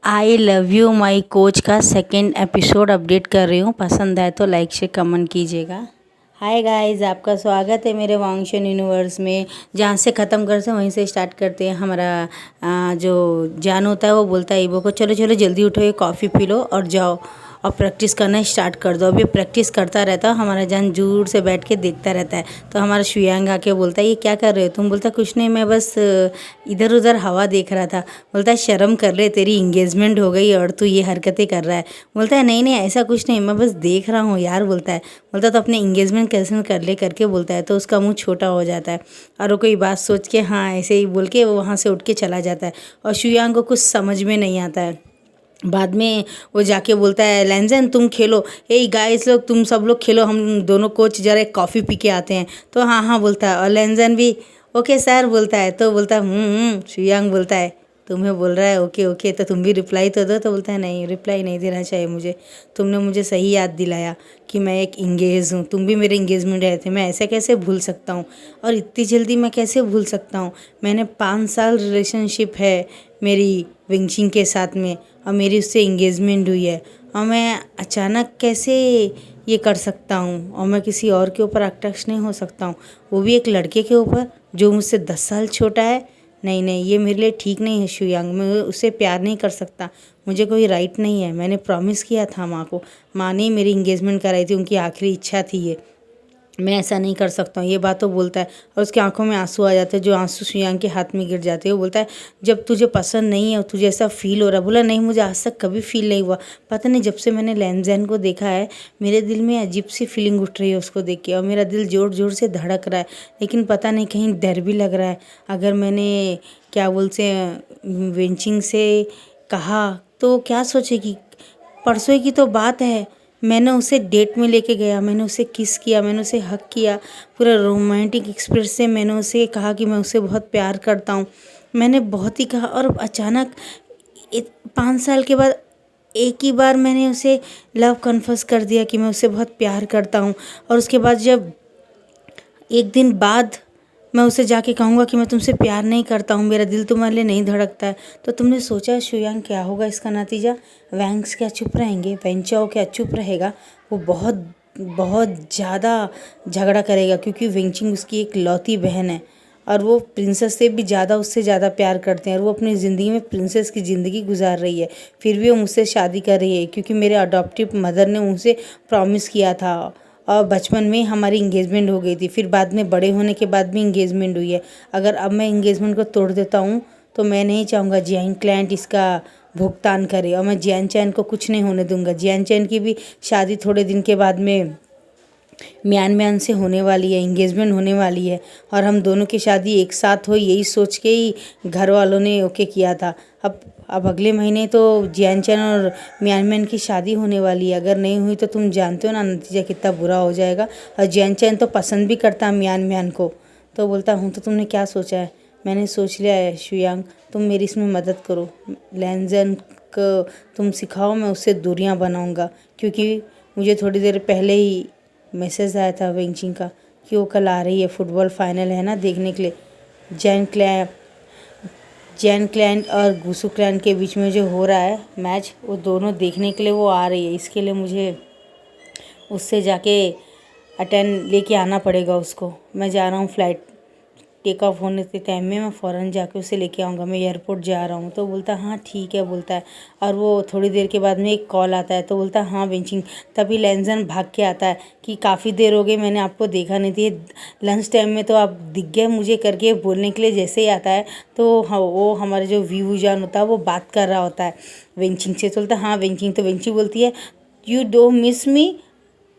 I love you my coach का second episode update कर रही हूँ। पसंद आए तो लाइक से कमेंट कीजिएगा। हाय गाइस, आपका स्वागत है मेरे वांगशन यूनिवर्स में। जहाँ से ख़त्म करते हैं वहीं से स्टार्ट करते हैं। हमारा जो जान होता है वो बोलता है ईबो को, चलो चलो जल्दी उठो, ये कॉफ़ी पी लो और जाओ और प्रैक्टिस करना स्टार्ट कर दो। अभी प्रैक्टिस करता रहता है, हमारा जान दूर से बैठ के देखता रहता है। तो हमारा शुयांग आके बोलता है, ये क्या कर रहे हो तुम? बोलता कुछ नहीं, मैं बस इधर उधर हवा देख रहा था। बोलता है शर्म कर ले, तेरी इंगेजमेंट हो गई और तू ये हरकतें कर रहा है। बोलता है नहीं नहीं ऐसा कुछ नहीं, मैं बस देख रहा हूँ यार। बोलता तो अपने इंगेजमेंट कैंसिल कर ले करके बोलता है। तो उसका मुंह छोटा हो जाता है और वो कोई बात सोच के हाँ ऐसे ही बोल के वो वहाँ से उठ के चला जाता है। और शुयांग को कुछ समझ में नहीं आता है। बाद में वो जाके बोलता है, लैंजन तुम खेलो, ए गाइस लोग तुम सब लोग खेलो, हम दोनों कोच जरा एक कॉफ़ी पी के आते हैं। तो हाँ हाँ बोलता है और लैंजन भी ओके सर बोलता है। तो बोलता है शुयांग बोलता है तुम्हें बोल रहा है ओके ओके, तो तुम भी रिप्लाई तो दो। तो बोलता है नहीं, रिप्लाई नहीं देना चाहिए मुझे, तुमने मुझे सही याद दिलाया कि मैं एक इंगेज हूँ, तुम भी मेरे इंगेजमेंट रहे थे, मैं ऐसे कैसे भूल सकता हूँ और इतनी जल्दी मैं कैसे भूल सकता हूँ। मैंने 5 साल रिलेशनशिप है मेरी विंगचिंग के साथ में और मेरी उससे इंगेजमेंट हुई है और मैं अचानक कैसे ये कर सकता हूँ और मैं किसी और के ऊपर अट्रैक्ट नहीं हो सकता हूँ, वो भी एक लड़के के ऊपर जो मुझसे 10 साल छोटा है। नहीं नहीं, ये मेरे लिए ठीक नहीं है शुयांग, मैं उससे प्यार नहीं कर सकता, मुझे कोई राइट नहीं है। मैंने प्रॉमिस किया था माँ को, माँ ने मेरी इंगेजमेंट कराई थी, उनकी आखिरी इच्छा थी ये, मैं ऐसा नहीं कर सकता हूँ। ये बात तो बोलता है और उसकी आंखों में आंसू आ जाते हैं, जो आंसू शुयांग के हाथ में गिर जाते हैं। वो बोलता है जब तुझे पसंद नहीं है और तुझे ऐसा फील हो रहा है। बोला नहीं, मुझे आज तक कभी फील नहीं हुआ, पता नहीं जब से मैंने लैंजन को देखा है मेरे दिल में अजीब सी फीलिंग उठ रही है उसको देख के और मेरा दिल ज़ोर ज़ोर से धड़क रहा है, लेकिन पता नहीं कहीं डर भी लग रहा है। अगर मैंने क्या बोलते हैं विंचिंग से कहा तो क्या सोचेगी। परसों की तो बात है, मैंने उसे डेट में लेके गया, मैंने उसे किस किया, मैंने उसे हग किया, पूरा रोमांटिक एक्सप्रेस से मैंने उसे कहा कि मैं उसे बहुत प्यार करता हूँ। मैंने बहुत ही कहा और अचानक 5 साल के बाद एक ही बार मैंने उसे लव कन्फेस कर दिया कि मैं उसे बहुत प्यार करता हूँ। और उसके बाद जब एक दिन बाद मैं उसे जाके कहूँगा कि मैं तुमसे प्यार नहीं करता हूँ, मेरा दिल तुम्हारे लिए नहीं धड़कता है, तो तुमने सोचा शुयांग क्या होगा इसका नतीजा? वैंग्स क्या चुप रहेंगे? वेंचाओ क्या चुप रहेगा? वो बहुत बहुत ज़्यादा झगड़ा करेगा क्योंकि वेंचिंग उसकी एक लौती बहन है और वो प्रिंसेस से भी ज़्यादा उससे ज़्यादा प्यार करते हैं और वो अपनी ज़िंदगी में प्रिंसेस की ज़िंदगी गुजार रही है। फिर भी वो मुझसे शादी कर रही है क्योंकि मेरे अडॉप्टिव मदर ने उनसे प्रॉमिस किया था और बचपन में हमारी इंगेजमेंट हो गई थी, फिर बाद में बड़े होने के बाद भी इंगेजमेंट हुई है। अगर अब मैं इंगेजमेंट को तोड़ देता हूँ तो मैं नहीं चाहूँगा जियान क्लाइंट इसका भुगतान करे और मैं जियान चैन को कुछ नहीं होने दूंगा। जियान चैन की भी शादी थोड़े दिन के बाद में म्यान से होने वाली है, इंगेजमेंट होने वाली है और हम दोनों की शादी एक साथ हो, यही सोच के ही घर वालों ने ओके किया था। अब अगले महीने तो जियान चैन और म्यान की शादी होने वाली है। अगर नहीं हुई तो तुम जानते हो ना नतीजा कितना बुरा हो जाएगा। और जियान चैन तो पसंद भी करता म्यान को। तो बोलता हूँ तो तुमने क्या सोचा है? मैंने सोच लिया है शुयांग, तुम मेरी इसमें मदद करो, लैंजन को तुम सिखाओ, मैं उससे दूरियां बनाऊंगा। क्योंकि मुझे थोड़ी देर पहले ही मैसेज आया था वेंचिंग का कि वो कल आ रही है, फुटबॉल फाइनल है ना देखने के लिए। जैन क्लैंट और गुसू क्लैंट के बीच में जो हो रहा है मैच, वो दोनों देखने के लिए वो आ रही है। इसके लिए मुझे उससे जाके अटेंड लेके आना पड़ेगा उसको। मैं जा रहा हूँ, फ्लाइट टेक ऑफ होने के टाइम में मैं फ़ौरन जाके उसे लेके आऊँगा, मैं एयरपोर्ट जा रहा हूँ। तो बोलता हाँ ठीक है बोलता है और वो थोड़ी देर के बाद में एक कॉल आता है तो बोलता हाँ विंचिंग। तभी लैंजन भाग के आता है कि काफ़ी देर हो गई, मैंने आपको देखा नहीं थी, लंच टाइम में तो आप दिख गए मुझे करके बोलने के लिए। जैसे ही आता है तो हाँ वो हमारा जो वी जान होता है वो बात कर रहा होता है विंचिंग से। तो बोलता हाँ विंचिंग। तो विंचिंग बोलती है you don't miss me,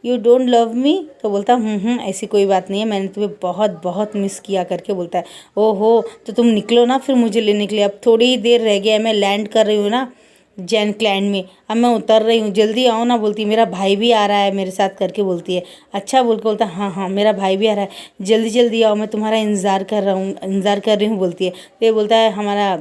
you don't love me. तो बोलता ऐसी कोई बात नहीं है, मैंने तुम्हें बहुत बहुत मिस किया करके बोलता है। ओहो तो तुम निकलो ना फिर मुझे लेने के लिए, अब थोड़ी ही देर रह गया है, मैं लैंड कर रही हूँ ना जैन क्लैंड में, अब मैं उतर रही हूँ, जल्दी आओ ना। बोलती मेरा भाई भी आ रहा है मेरे साथ करके बोलती है। अच्छा बोल के बोलता हाँ हाँ मेरा भाई भी आ रहा है, जल्दी जल्दी आओ, मैं तुम्हारा इंतज़ार कर रहा हूँ, इंतज़ार कर रही हूँ बोलती है। तो ये बोलता है हमारा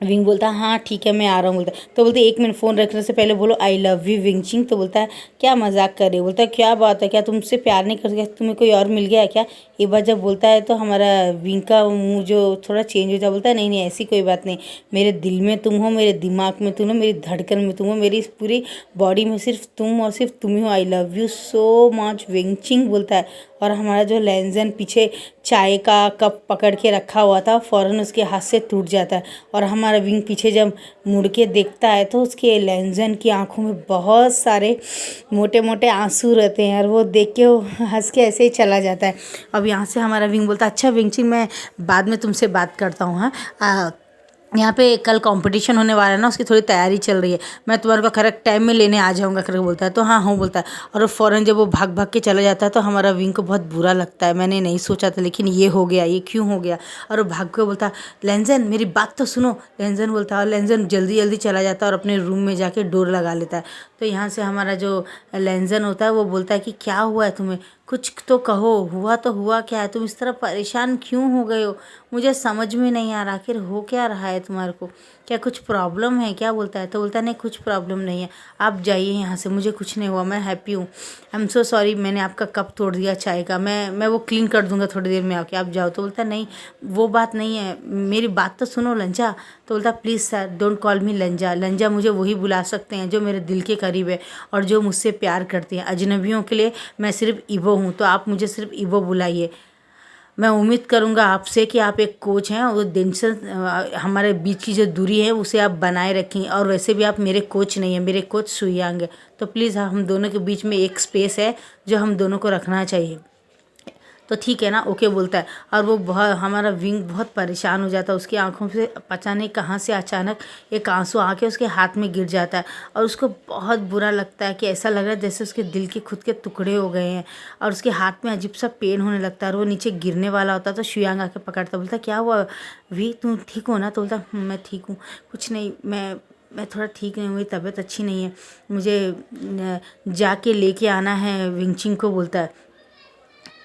विंग बोलता है हाँ ठीक है मैं आ रहा हूँ बोलता है। तो बोलते एक मिनट फ़ोन रखने से पहले बोलो आई लव यू विंचिंग। तो बोलता है क्या मजाक कर रही है? बोलता है क्या बात है, क्या तुमसे प्यार नहीं कर सकते, तुम्हें कोई और मिल गया है क्या? एक बार जब बोलता है तो हमारा विंग का मुंह जो थोड़ा चेंज हो जाता, बोलता है नहीं नहीं ऐसी कोई बात नहीं, मेरे दिल में तुम हो, मेरे दिमाग में तुम हो, मेरी धड़कन में तुम हो, मेरी इस पूरी बॉडी में सिर्फ तुम और सिर्फ तुम ही हो, I love you so much विंगचिंग बोलता है। और हमारा जो लेंजन पीछे चाय का कप पकड़ के रखा हुआ था फ़ौरन उसके हाथ से टूट जाता है, और हमारा विंग पीछे जब मुड़ के देखता है तो उसके लेंजन की आंखों में बहुत सारे मोटे मोटे आंसू रहते हैं, और वो देख के वो हंस के ऐसे ही चला जाता है। अब यहाँ से हमारा विंग बोलता है अच्छा विंगचिंग, मैं बाद में तुमसे बात करता हूँ। हाँ, यहाँ पे कल कंपटीशन होने वाला है ना, उसकी थोड़ी तैयारी चल रही है, मैं तुम्हारे को करेक्ट टाइम में लेने आ जाऊँगा करके बोलता है। तो हाँ हाँ बोलता है, और वो फ़ौरन जब वो भाग भाग के चला जाता है तो हमारा विंग को बहुत बुरा लगता है, मैंने नहीं सोचा था लेकिन ये हो गया, ये क्यों हो गया। और वो भाग के बोलता है लेंजन मेरी बात तो सुनो, लेंजन बोलता है, और लेंजन जल्दी जल्दी चला जाता है और अपने रूम में जाके डोर लगा लेता है। तो यहाँ से हमारा जो लेंजन होता है वो बोलता है कि क्या हुआ है तुम्हें, कुछ तो कहो, हुआ तो हुआ क्या है, तुम इस तरह परेशान क्यों हो गए हो, मुझे समझ में नहीं आ रहा, आखिर हो क्या रहा है तुम्हारे को, क्या कुछ प्रॉब्लम है क्या। बोलता है तो बोलता है नहीं कुछ प्रॉब्लम नहीं है, आप जाइए यहाँ से, मुझे कुछ नहीं हुआ, मैं हैप्पी हूँ। आई एम सो सॉरी, मैंने आपका कप तोड़ दिया चाय का, मैं वो क्लीन कर दूंगा थोड़ी देर में आके, आप जाओ। तो बोलता नहीं वो बात नहीं है, मेरी बात तो सुनो लंजा। तो बोलता please sir don't call me लंजा, लंजा मुझे वही बुला सकते हैं जो मेरे दिल के करीब है और जो मुझसे प्यार करती हैं, अजनबियों के लिए मैं सिर्फ ईवो हूँ, तो आप मुझे सिर्फ ईवो बुलाइए। मैं उम्मीद करूँगा आपसे कि आप एक कोच हैं और दिन से हमारे बीच की जो दूरी है उसे आप बनाए रखें, और वैसे भी आप मेरे कोच नहीं हैं, मेरे कोच सुयांग है, तो प्लीज़ हम दोनों के बीच में एक स्पेस है जो हम दोनों को रखना चाहिए। तो ठीक है ना, ओके बोलता है। और वो बहुत हमारा विंग बहुत परेशान हो जाता है, उसकी आंखों से पता नहीं कहाँ से अचानक एक आंसू आके उसके हाथ में गिर जाता है, और उसको बहुत बुरा लगता है कि ऐसा लग रहा है जैसे उसके दिल के खुद के टुकड़े हो गए हैं, और उसके हाथ में अजीब सा पेन होने लगता है, और वो नीचे गिरने वाला होता है। तो शुयांग आके पकड़ता, बोलता क्या हुआ वी, तुम ठीक हो ना। तो बोलता मैं ठीक हूँ, कुछ नहीं, मैं थोड़ा ठीक नहीं हूँ, मेरी तबीयत अच्छी नहीं है, मुझे जाके लेके आना है विंगचिंग को। बोलता है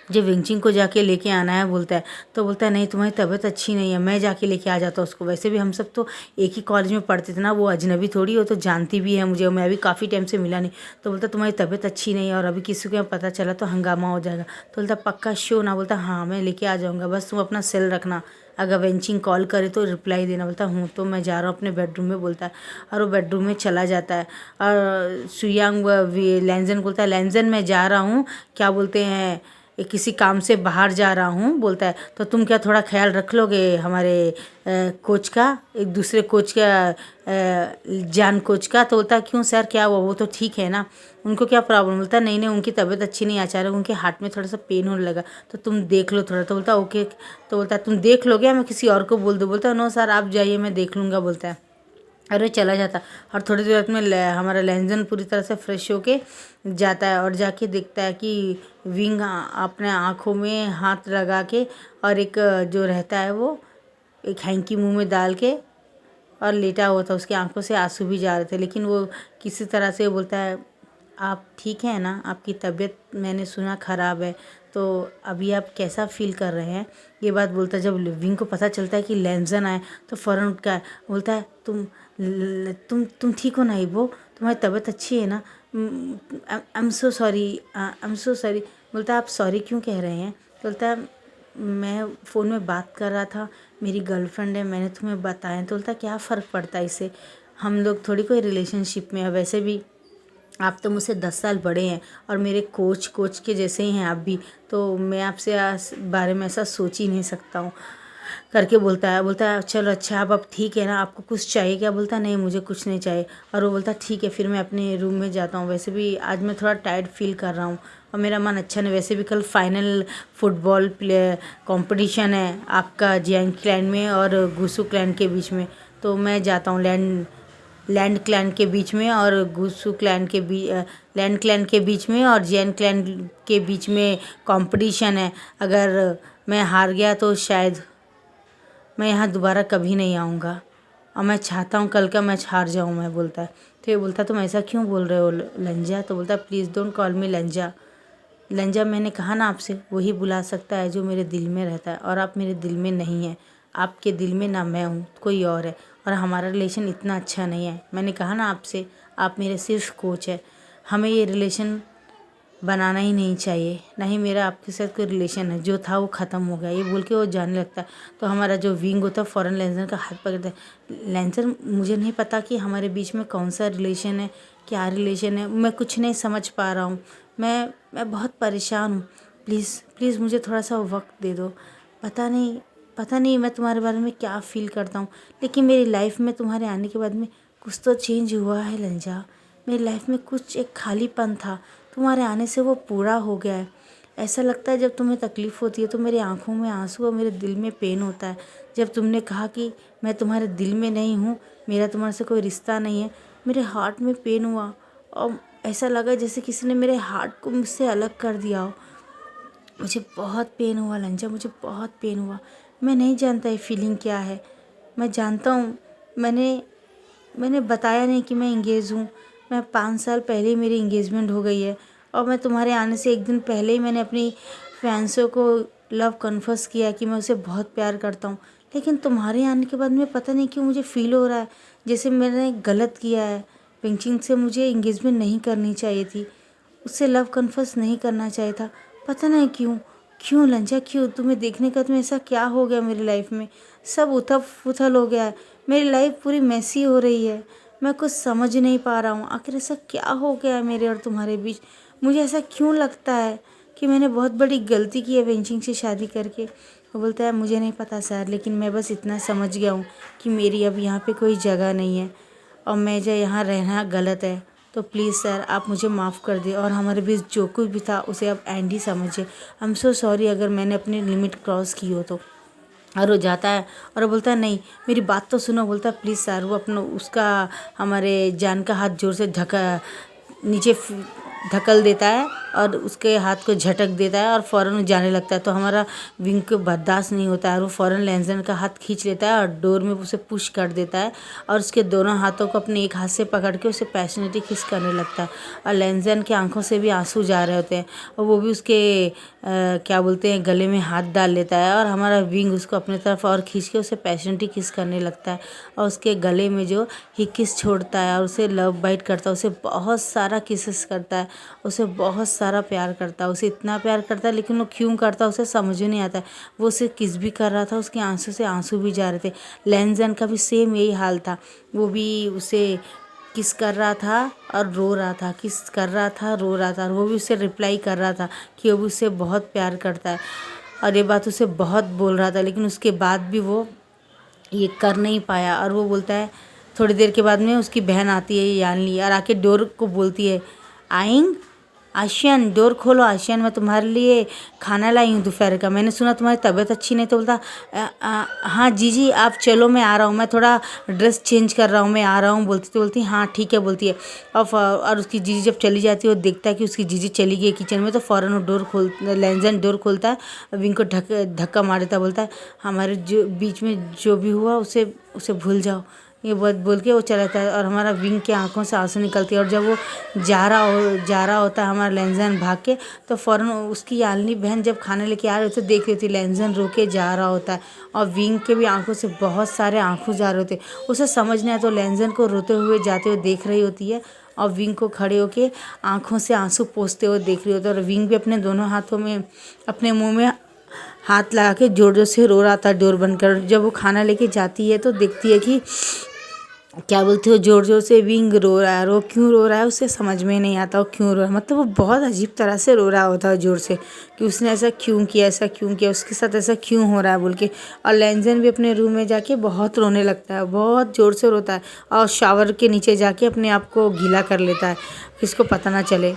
जो विंगचिंग को जाके लेके आना है बोलता है। तो बोलता है नहीं तुम्हारी तबीयत अच्छी नहीं है, मैं जाके लेके आ जाता हूँ उसको, वैसे भी हम सब तो एक ही कॉलेज में पढ़ते थे ना, वो अजनबी थोड़ी हो, तो जानती भी है मुझे, मैं अभी काफ़ी टाइम से मिला नहीं। तो बोलता तुम्हारी तबीयत अच्छी नहीं है और अभी किसी को यहाँ पता चला तो हंगामा हो जाएगा। तो बोलता पक्का शो ना। बोलता हाँ मैं लेके आ जाऊँगा, बस तुम अपना सेल रखना, अगर विंगचिंग कॉल करे तो रिप्लाई देना। बोलता हूँ तो मैं जा रहा हूँ अपने बेडरूम में, बोलता है, और वो बेडरूम में चला जाता है। और सुयांग लेंजन बोलता है लेंजन मैं जा रहा हूँ, क्या बोलते हैं किसी काम से बाहर जा रहा हूँ। बोलता है तो तुम क्या थोड़ा ख्याल रख लोगे हमारे कोच का, एक दूसरे कोच का, जान कोच का। तो बोलता है क्यों सर क्या हुआ, वो तो ठीक है ना, उनको क्या प्रॉब्लम। बोलता है नहीं नहीं उनकी तबीयत अच्छी नहीं, अचानक उनके हार्ट में थोड़ा सा पेन होने लगा, तो तुम देख लो थोड़ा। तो बोलता ओके। तो बोलता है तुम देख लोगे या मैं किसी और को बोल दूँ। बोलता है नो सर आप जाइए मैं देख लूँगा। बोलता है अरे चला जाता, और थोड़ी देर में हमारा लेंजन पूरी तरह से फ्रेश होके जाता है और जाके देखता है कि विंग अपने आँखों में हाथ लगा के, और एक जो रहता है वो एक हैंकी मुंह में डाल के और लेटा हुआ था, उसकी आंखों से आंसू भी जा रहे थे, लेकिन वो किसी तरह से बोलता है आप ठीक हैं ना, आपकी तबीयत मैंने सुना ख़राब है, तो अभी आप कैसा फील कर रहे हैं। ये बात बोलता है, जब विंग को पता चलता है कि लेंजन आए तो फ़ौरन उठ कर बोलता है तुम ठीक हो ना इबो, तुम्हारी तबीयत अच्छी है ना। I am so sorry, I am so sorry. बोलता है आप सॉरी क्यों कह रहे हैं। बोलता है मैं फ़ोन में बात कर रहा था, मेरी गर्लफ्रेंड है, मैंने तुम्हें बताया। तो बोलता क्या फ़र्क पड़ता है इससे, हम लोग थोड़ी कोई रिलेशनशिप में है, वैसे भी आप तो मुझसे 10 साल बड़े हैं और मेरे कोच के जैसे ही हैं आप भी, तो मैं आपसे बारे में ऐसा सोच ही नहीं सकता हूँ करके बोलता है चलो अच्छा अब ठीक है ना, आपको कुछ चाहिए क्या। बोलता नहीं मुझे कुछ नहीं चाहिए। और वो बोलता ठीक है फिर मैं अपने रूम में जाता हूँ, वैसे भी आज मैं थोड़ा टायर्ड फील कर रहा हूँ और मेरा मन अच्छा नहीं, वैसे भी कल फाइनल फुटबॉल प्ले कंपटीशन है आपका जियांग क्लैन में और गुसू क्लैन के बीच में, तो मैं जाता हूँ लैंड क्लैन के बीच में और गुसू क्लैन के लैंड क्लैन के बीच में और जियांग क्लैन के बीच में कंपटीशन है। अगर मैं हार गया तो शायद मैं यहाँ दोबारा कभी नहीं आऊँगा, और मैं चाहता हूँ कल का मैच हार जाऊँ मैं। बोलता है तो ये बोलता तुम ऐसा क्यों बोल रहे हो लंजा। तो बोलता प्लीज़ डोंट कॉल मी लंजा, लंजा मैंने कहा ना आपसे वही बुला सकता है जो मेरे दिल में रहता है, और आप मेरे दिल में नहीं हैं, आपके दिल में ना मैं हूँ कोई और है, और हमारा रिलेशन इतना अच्छा नहीं है। मैंने कहा ना आपसे आप मेरे सिर्फ कोच है, हमें ये रिलेशन बनाना ही नहीं चाहिए, ना ही मेरा आपके साथ कोई रिलेशन है, जो था वो ख़त्म हो गया, ये बोल के वो जाने लगता है। तो हमारा जो विंग होता है फ़ौरन लेंसर का हाथ पकड़ता है। लेंसर, मुझे नहीं पता कि हमारे बीच में कौन सा रिलेशन है, क्या रिलेशन है, मैं कुछ नहीं समझ पा रहा हूँ। मैं बहुत परेशान हूँ। प्लीज़ प्लीज़ मुझे थोड़ा सा वक्त दे दो। पता नहीं मैं तुम्हारे बारे में क्या फ़ील करता हूँ, लेकिन मेरी लाइफ में तुम्हारे आने के बाद में कुछ तो चेंज हुआ है लंजा। मेरी लाइफ में कुछ एक खालीपन था, तुम्हारे आने से वो पूरा हो गया है। ऐसा लगता है जब तुम्हें तकलीफ़ होती है तो मेरी आंखों में आंसू और मेरे दिल में पेन होता है। जब तुमने कहा कि मैं तुम्हारे दिल में नहीं हूँ, मेरा तुम्हारे से कोई रिश्ता नहीं है, मेरे हार्ट में पेन हुआ और ऐसा लगा जैसे किसी ने मेरे हार्ट को मुझसे अलग कर दिया हो। मुझे बहुत पेन हुआ लंजा, मुझे बहुत पेन हुआ। मैं नहीं जानता ये फीलिंग क्या है। मैं जानता हूँ, मैंने बताया नहीं कि मैं इंगेज हूँ। मैं 5 साल पहले ही मेरी इंगेजमेंट हो गई है और मैं तुम्हारे आने से एक दिन पहले ही मैंने अपनी फियांसे को लव कन्फेस किया कि मैं उसे बहुत प्यार करता हूँ। लेकिन तुम्हारे आने के बाद में पता नहीं क्यों मुझे फ़ील हो रहा है जैसे मैंने गलत किया है। पिंचिंग से मुझे इंगेजमेंट नहीं करनी चाहिए थी, उससे लव कन्फेस नहीं करना चाहिए था। पता नहीं क्यों लंजा, क्यों तुम्हें देखने का तुम्हें ऐसा क्या हो गया मेरी लाइफ में? सब उथल पुथल हो गया है, मेरी लाइफ पूरी मैसी हो रही है। मैं कुछ समझ नहीं पा रहा हूँ, आखिर ऐसा क्या हो गया है मेरे और तुम्हारे बीच? मुझे ऐसा क्यों लगता है कि मैंने बहुत बड़ी गलती की है वेंचिंग से शादी करके। वो बोलता है मुझे नहीं पता सर, लेकिन मैं बस इतना समझ गया हूँ कि मेरी अब यहाँ पे कोई जगह नहीं है और मैं जो यहाँ रहना गलत है। तो प्लीज़ सर आप मुझे माफ़ कर दें और हमारे बीच जो कुछ भी था उसे आप एंड ही समझिए। आई एम सो सॉरी अगर मैंने अपनी लिमिट क्रॉस की हो तो। और वो जाता है और वो बोलता है नहीं मेरी बात तो सुनो। बोलता है प्लीज़ सर। वो अपना उसका हमारे जान का हाथ जोर से नीचे धकल देता है और उसके हाथ को झटक देता है और फ़ौरन वो जाने लगता है। तो हमारा विंग को बर्दाश्त नहीं होता है और वो फ़ौरन लेंजन का हाथ खींच लेता है और डोर में उसे पुश कर देता है और उसके दोनों हाथों को अपने एक हाथ से पकड़ के उसे पैशनेटली किस करने लगता है। और लेंजन की आंखों से भी आंसू जा रहे होते हैं और वो भी उसके क्या बोलते हैं गले में हाथ डाल लेता है और हमारा विंग उसको अपने तरफ और खींच के उसे पैशनेटली किस करने लगता है और उसके गले में जो ही किस छोड़ता है और उसे लव बाइट करता है, उसे बहुत सारा किसेस करता है, उसे बहुत सारा प्यार करता है, उसे इतना प्यार करता है लेकिन वो क्यों करता है उसे समझ में नहीं आता है। वो उसे किस भी कर रहा था, उसके आंसू से आंसू भी जा रहे थे। लेंजन का भी सेम यही हाल था, वो भी उसे किस कर रहा था और रो रहा था, किस कर रहा था रो रहा था और वो भी उसे रिप्लाई कर रहा था कि वो भी उससे बहुत प्यार करता है और ये बात उसे बहुत बोल रहा था। लेकिन उसके बाद भी वो ये कर नहीं पाया और वो बोलता है थोड़ी देर के बाद में उसकी बहन आती है यानली और आके डोर को बोलती है आइंग आशियान डोर खोलो आशियान, मैं तुम्हारे लिए खाना लाई हूँ दोपहर का, मैंने सुना तुम्हारी तबीयत अच्छी नहीं। तो बोलता हाँ जीजी आप चलो मैं आ रहा हूँ, मैं थोड़ा ड्रेस चेंज कर रहा हूँ, मैं आ रहा हूँ। बोलती हाँ ठीक है बोलती है और उसकी जीजी जब चली जाती है वो देखता है कि उसकी जीजी चली गई किचन में तो फ़ौरन वो लेंजन डोर खोलता है, विंग को धक्का मार देता है। बोलता है हमारे जो बीच में जो भी हुआ उसे भूल जाओ, ये बात बोल के वो चला जाता है और हमारा विंग के आंखों से आंसू निकलती है। और जब वो जा रहा होता है हमारा लेंजन भाग के, तो फ़ौरन उसकी यालनी बहन जब खाना लेके आ रही होती है देखती होती लेंजन रो के जा रहा होता है और विंग के भी आंखों से बहुत सारे आंसू जा रहे होते। उसे समझ नहीं आया तो लेंजन को रोते हुए जाते हुए देख रही होती है और विंग को खड़े होके आंखों से आंसू पोंछते हुए देख रही होती है और विंग भी अपने दोनों हाथों में अपने मुँह में हाथ लगा के जोर जोर से रो रहा था डोर बंद कर। जब वो खाना लेके जाती है तो देखती है कि क्या बोलते हो जोर जोर से विंग रो रहा है। और वो क्यों रो रहा है उसे समझ में नहीं आता, वो क्यों रो रहा है, मतलब वो बहुत अजीब तरह से रो रहा होता है जोर से कि उसने ऐसा क्यों किया, उसके साथ ऐसा क्यों हो रहा है बोल के। और लेंजन भी अपने रूम में जाके बहुत रोने लगता है, बहुत ज़ोर से रोता है और शावर के नीचे जाके अपने आप को गीला कर लेता है किसको पता ना चले।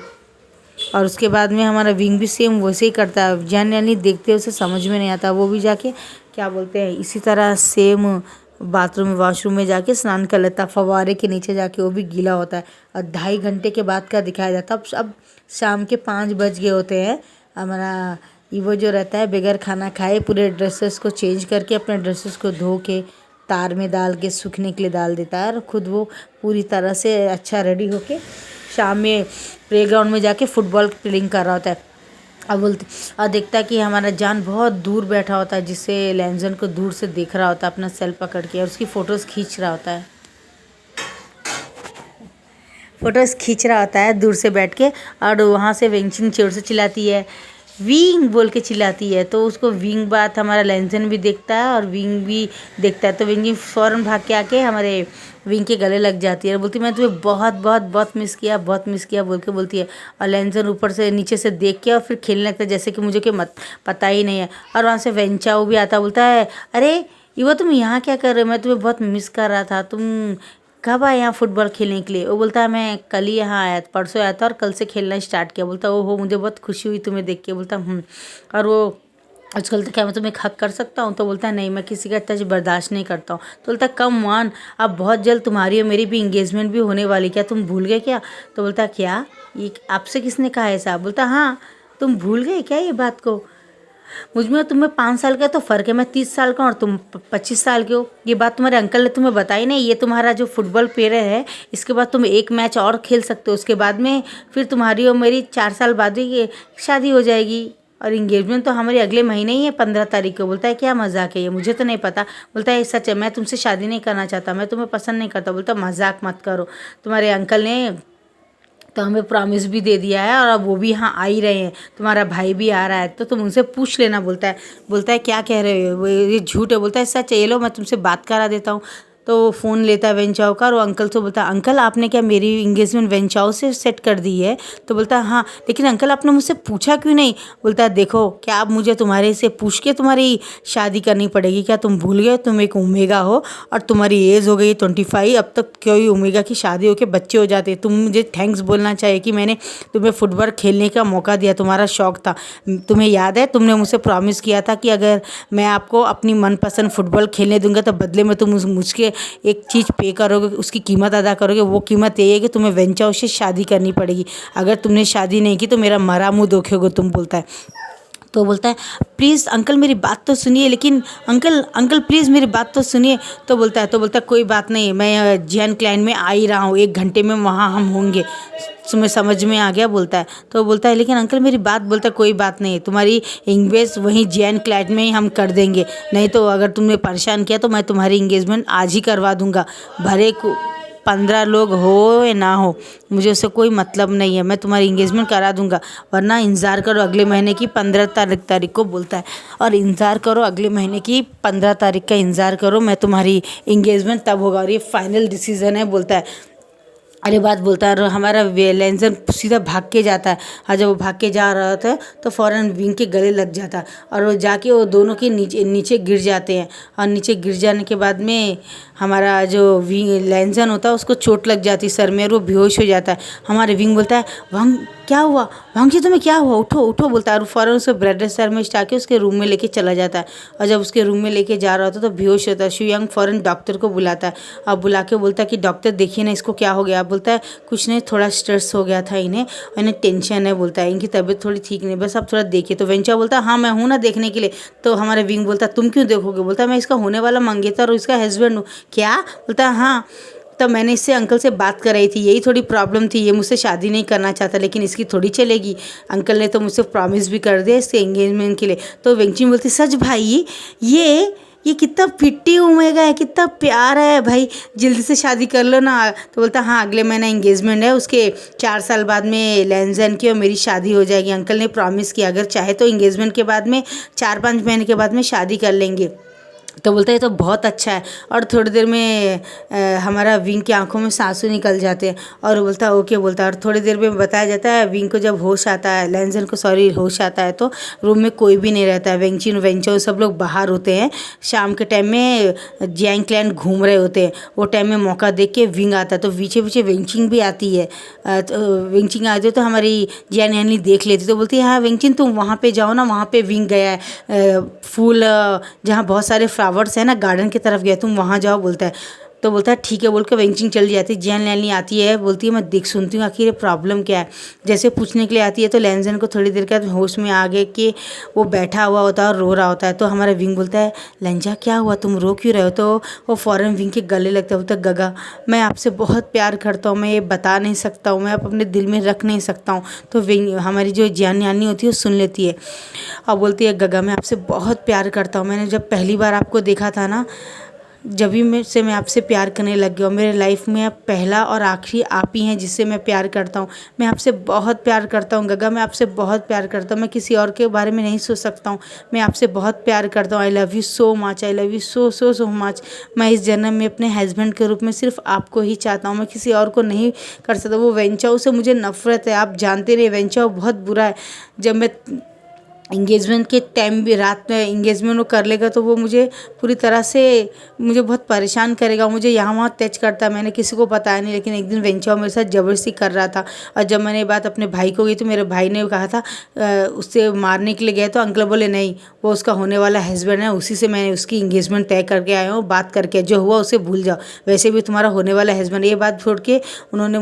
और उसके बाद में हमारा विंग भी सेम वैसे ही करता है, जनरली देखते उसे समझ में नहीं आता, वो भी जाके क्या बोलते हैं इसी तरह सेम वॉशरूम में जाके स्नान कर लेता, फव्वारे के नीचे जाके वो भी गीला होता है। और 2.5 घंटे के बाद का दिखाया जाता है। अब शाम के 5 बज गए होते हैं। हमारा ईवो जो रहता है बगैर खाना खाए पूरे ड्रेसेस को चेंज करके अपने ड्रेसेस को धो के तार में डाल के सूखने के लिए डाल देता है और ख़ुद वो पूरी तरह से अच्छा रेडी होके शाम में प्लेग्राउंड में जाके फुटबॉल प्लेइंग कर रहा होता है। और देखता है कि हमारा जान बहुत दूर बैठा होता है जिससे लेंजन को दूर से देख रहा होता है अपना सेल पकड़ के और उसकी फ़ोटोज़ खींच रहा होता है। फ़ोटोज़ खींच रहा होता है दूर से बैठ के, और वहाँ से वेंचिंग जोर से चिल्लाती है, विंग बोल के चिल्लाती है। तो उसको विंग बात हमारा लेंसन भी देखता है और विंग भी देखता है। तो विंग फ़ौरन भाग के आके हमारे विंग के गले लग जाती है और बोलती है मैं तुम्हें बहुत बहुत बहुत मिस किया, बहुत मिस किया बोल के बोलती है। और लेंसन ऊपर से नीचे से देख के और फिर खेलने लगता है जैसे कि मुझे कोई मत पता ही नहीं है। और वहाँ से वेंचाओ भी आता, बोलता है अरे ये तुम यहाँ क्या कर रहे हो, मैं तुम्हें बहुत मिस कर रहा था, तुम कब आए यहाँ फुटबॉल खेलने के लिए। वो बोलता है मैं कल ही यहाँ आया, परसों आया था और कल से खेलना स्टार्ट किया। बोलता ओहो मुझे बहुत खुशी हुई तुम्हें देख के। बोलता और वो आजकल तो क्या मैं तुम्हें हक कर सकता हूँ। तो बोलता है नहीं मैं किसी का टच बर्दाश्त नहीं करता हूँ। तो बोलता है कम वन, अब बहुत जल्द तुम्हारी और मेरी भी इंगेजमेंट भी होने वाली, क्या तुम भूल गए क्या। तो बोलता है क्या, ये आपसे किसने कहा ऐसा। बोलता हाँ तुम भूल गए क्या ये बात को, मुझ में और तुम में 5 साल का तो फ़र्क है, मैं 30 साल का और तुम 25 साल के हो। ये बात तुम्हारे अंकल ने तुम्हें बताई नहीं, ये तुम्हारा जो फुटबॉल प्लेयर है इसके बाद तुम एक मैच और खेल सकते हो, उसके बाद में फिर तुम्हारी और मेरी 4 साल बाद ही शादी हो जाएगी और इंगेजमेंट तो हमारी अगले महीने ही है 15 तारीख को। बोलता है क्या मजाक है ये, मुझे तो नहीं पता। बोलता है सच है, मैं तुमसे शादी नहीं करना चाहता, मैं तुम्हें पसंद नहीं करता। बोलता मजाक मत करो, तुम्हारे अंकल ने तो हमें प्रॉमिस भी दे दिया है और अब वो भी यहाँ आ ही रहे हैं, तुम्हारा भाई भी आ रहा है तो तुम उनसे पूछ लेना। बोलता है क्या कह रहे हो, ये झूठ है। बोलता है सच है, ये लो मैं तुमसे बात करा देता हूँ। तो वो फ़ोन लेता है वेंचाओ का और वो अंकल से बोलता है अंकल आपने क्या मेरी इंगेजमेंट वेंचाओ से सेट कर दी है। तो बोलता है हाँ, लेकिन अंकल आपने मुझसे पूछा क्यों नहीं। बोलता है देखो क्या अब मुझे तुम्हारे से पूछ के तुम्हारी शादी करनी पड़ेगी क्या, तुम भूल गए तुम एक ओमेगा हो और तुम्हारी एज हो गई 25, अब तक कोई ओमेगा की शादी होकर बच्चे हो जाते। तुम मुझे थैंक्स बोलना चाहिए कि मैंने तुम्हें फुटबॉल खेलने का मौका दिया, तुम्हारा शौक़ था। तुम्हें याद है तुमने मुझसे प्रॉमिस किया था कि अगर मैं आपको अपनी मनपसंद फुटबॉल खेलने दूंगा तो बदले में तुम मुझके एक चीज़ पे करोगे, उसकी कीमत अदा करोगे। वो कीमत ये है कि तुम्हें वेंचाओ से शादी करनी पड़ेगी, अगर तुमने शादी नहीं की तो मेरा मरा मुँह देखोगे तुम। बोलता है तो बोलता है प्लीज़ अंकल मेरी बात तो सुनिए, लेकिन अंकल प्लीज़ मेरी बात तो सुनिए। तो बोलता है कोई बात नहीं, मैं जियान क्लाइन में आ ही रहा हूँ, 1 घंटे में वहाँ हम होंगे, तुम्हें समझ में आ गया। बोलता है तो बोलता है लेकिन अंकल मेरी बात। बोलता है कोई बात नहीं, तुम्हारी इंगेजमेंट वहीं जियान क्लाइन में ही हम कर देंगे, नहीं तो अगर तुमने परेशान किया तो मैं तुम्हारी इंगेजमेंट आज ही करवा दूँगा, भरे 15 लोग हो या ना हो मुझे उससे कोई मतलब नहीं है, मैं तुम्हारी इंगेजमेंट करा दूंगा, वरना इंतज़ार करो अगले महीने की 15 तारीख को। बोलता है और इंतज़ार करो अगले महीने की 15 तारीख का इंतज़ार करो, मैं तुम्हारी इंगेजमेंट तब होगा और ये फाइनल डिसीज़न है। बोलता है अरे बात। बोलता है और हमारा लेंसन सीधा भाग के जाता है और जब वो भाग के जा रहा था तो फ़ौरन विंग के गले लग जाता है और वो जाके वो दोनों के नीचे गिर जाते हैं। और नीचे गिर जाने के बाद में हमारा जो विंग लेंसन होता है उसको चोट लग जाती है सर में और वो बेहोश हो जाता है। हमारे विंग बोलता है वांग क्या हुआ, वांग जी तुम्हें क्या हुआ, उठो उठो। बोलता है और फ़ौरन उसको ब्लड सर में स्टार के उसके रूम में लेके चला जाता है। और जब उसके रूम में लेके जा रहा होता तो बेहोश होता है। शुयांग फ़ौरन डॉक्टर को बुलाता है और बुला के बोलता है कि डॉक्टर देखिए ना इसको क्या हो गया। बोलता है कुछ नहीं, थोड़ा स्ट्रेस हो गया था इन्हें टेंशन है। बोलता है इनकी तबीयत थोड़ी ठीक नहीं, बस आप थोड़ा देखिए। तो वेंचा बोलता है हाँ मैं हूँ ना देखने के लिए। तो हमारा विंग बोलता है तुम क्यों देखोगे। बोलता है मैं इसका होने वाला मंगेतर और इसका हस्बैंड हूँ। क्या। बोलता है हाँ, तब मैंने इससे अंकल से बात कराई थी, यही थोड़ी प्रॉब्लम थी, ये मुझसे शादी नहीं करना चाहता लेकिन इसकी थोड़ी चलेगी, अंकल ने तो मुझसे प्रॉमिस भी कर दिया इसके एंगेजमेंट के लिए। तो वेंची बोलती सच भाई, ये कितना फिट्टी ओमेगा है, कितना प्यार है भाई, जल्दी से शादी कर लो ना। तो बोलता हाँ अगले महीना एंगेजमेंट है, उसके 4 साल बाद में लेंसन की और मेरी शादी हो जाएगी। अंकल ने प्रॉमिस किया अगर चाहे तो एंगेजमेंट के बाद में 4-5 महीने के बाद में शादी कर लेंगे। तो बोलता है ये तो बहुत अच्छा है। और थोड़ी देर में हमारा विंग की आंखों में आंसू निकल जाते हैं और बोलता है ओके। बोलता है और थोड़ी देर में बताया जाता है विंग को जब होश आता है, लेंसन को होश आता है तो रूम में कोई भी नहीं रहता है। वेंचिन वेंचो सब लोग बाहर होते हैं, शाम के टाइम में जियांग क्लैन घूम रहे होते हैं। वो टाइम में मौका देख के विंग आता है तो पीछे पीछे वेंचिंग भी आती है। तो वेंचिंग आती है तो हमारी जियान यानी देख लेती तो बोलती है हाँ वेंचिन तुम वहाँ पे जाओ ना, वहाँ पे विंग गया है फूल जहाँ बहुत सारे फ्लावर्स है ना गार्डन की तरफ गया, तुम वहाँ जाओ। बोलता है तो बोलता है ठीक है बोल के वेंचिंग चल जाती है। जियान लैनी आती है, बोलती है मैं देख सुनती हूँ आखिर ये प्रॉब्लम क्या है। जैसे पूछने के लिए आती है तो लेंसन को थोड़ी देर के बाद होश में आ गए कि वो बैठा हुआ होता है और रो रहा होता है। तो हमारा विंग बोलता है लेंजा क्या हुआ, तुम रो क्यों रहे हो। तो वो फ़ौरन विंग के गले लगता है। बोलता है गगा मैं आपसे बहुत प्यार करता हूँ, मैं ये बता नहीं सकता हूँ, मैं अपने दिल में रख नहीं सकता हूँ। तो विंग हमारी जो जियान यानी होती है वो सुन लेती है और बोलती है गगा मैं आपसे बहुत प्यार करता हूँ, मैंने जब पहली बार आपको देखा था ना जब भी मैं आपसे प्यार करने लग गया हूँ। मेरे लाइफ में अब पहला और आखिरी आप ही हैं जिससे मैं प्यार करता हूँ। मैं आपसे बहुत प्यार करता हूँ गगा, मैं आपसे बहुत प्यार करता हूँ। मैं किसी और के बारे में नहीं सोच सकता हूँ। मैं आपसे बहुत प्यार करता हूँ। आई love you so much, I love you so so so much. मैं इस जन्म में अपने हस्बैंड के रूप में सिर्फ आपको ही चाहता हूँ। मैं किसी और को नहीं कर सकता। वो वेंचाओ से मुझे नफ़रत है। आप जानते नहीं, वेंचाओ बहुत बुरा है। जब मैं इंगेजमेंट के टाइम भी रात में इंगेजमेंट वो कर लेगा तो वो मुझे पूरी तरह से मुझे बहुत परेशान करेगा। मुझे यहाँ वहाँ टच करता है। मैंने किसी को बताया नहीं, लेकिन एक दिन वेंचाओ मेरे साथ ज़बरदस्ती कर रहा था। और जब मैंने ये बात अपने भाई को गई तो मेरे भाई ने कहा था उससे मारने के लिए गए, तो अंकल बोले नहीं, वो उसका होने वाला हस्बैंड है, उसी से मैंने उसकी इंगेजमेंट तय करके आया हूँ। बात करके जो हुआ उसे भूल जाओ, वैसे भी तुम्हारा होने वाला हस्बैंड। ये बात छोड़ के उन्होंने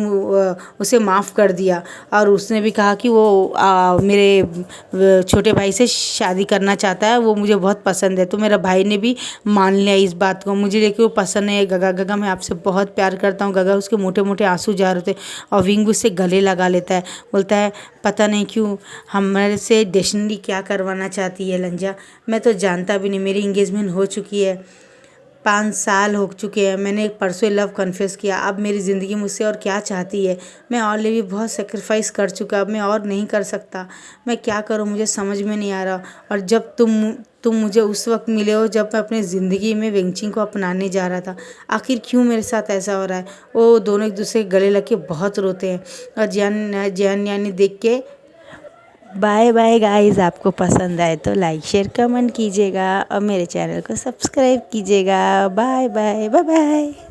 उसे माफ़ कर दिया। और उसने भी कहा कि वो मेरे छोटे भाई से शादी करना चाहता है, वो मुझे बहुत पसंद है। तो मेरा भाई ने भी मान लिया इस बात को। मुझे देखिए वो पसंद है। गगा गगा मैं आपसे बहुत प्यार करता हूँ गगा। उसके मोटे मोटे आंसू जा रहे थे और विंग उससे गले लगा लेता है, बोलता है पता नहीं क्यों हमारे से डेस्टिनी क्या करवाना चाहती है लंजा। मैं तो जानता भी नहीं। मेरी इंगेजमेंट हो चुकी है, 5 साल हो चुके हैं। मैंने परसों लव कन्फेस किया। अब मेरी ज़िंदगी मुझसे और क्या चाहती है? मैं ऑलरेडी बहुत सेक्रीफाइस कर चुका, अब मैं और नहीं कर सकता। मैं क्या करूं, मुझे समझ में नहीं आ रहा। और जब तुम मुझे उस वक्त मिले हो जब मैं अपनी ज़िंदगी में वेंचिंग को अपनाने जा रहा था। आखिर क्यों मेरे साथ ऐसा हो रहा है? वो दोनों एक दूसरे के गले लग के बहुत रोते हैं। और जैन यानी देख के बाय बाय गाइस। आपको पसंद आए तो लाइक शेयर कमेंट कीजिएगा और मेरे चैनल को सब्सक्राइब कीजिएगा। Bye bye bye bye.